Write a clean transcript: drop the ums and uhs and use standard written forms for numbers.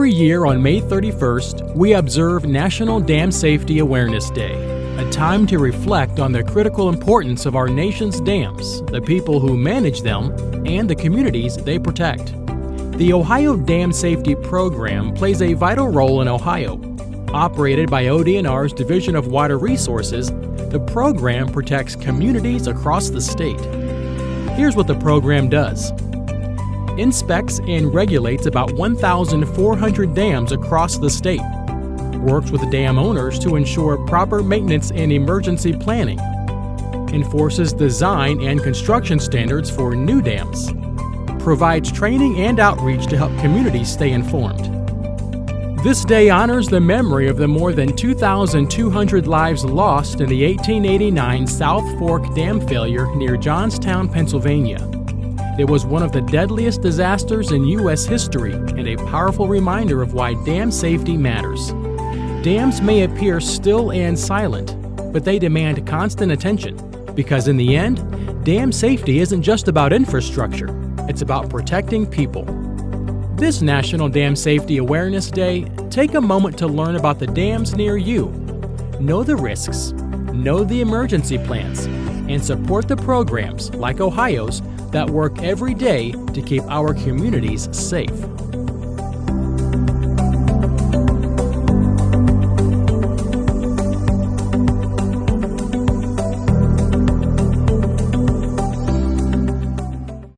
Every year on May 31st, we observe National Dam Safety Awareness Day, a time to reflect on the critical importance of our nation's dams, the people who manage them, and the communities they protect. The Ohio Dam Safety Program plays a vital role in Ohio. Operated by ODNR's Division of Water Resources, the program protects communities across the state. Here's what the program does. Inspects and regulates about 1,400 dams across the state. Works with dam owners to ensure proper maintenance and emergency planning. Enforces design and construction standards for new dams. Provides training and outreach to help communities stay informed. This day honors the memory of the more than 2,200 lives lost in the 1889 South Fork Dam failure near Johnstown, Pennsylvania. It was one of the deadliest disasters in U.S. history and a powerful reminder of why dam safety matters. Dams may appear still and silent, but they demand constant attention because in the end, dam safety isn't just about infrastructure, it's about protecting people. This National Dam Safety Awareness Day, take a moment to learn about the dams near you. Know the risks, know the emergency plans, and support the programs like Ohio's that work every day to keep our communities safe.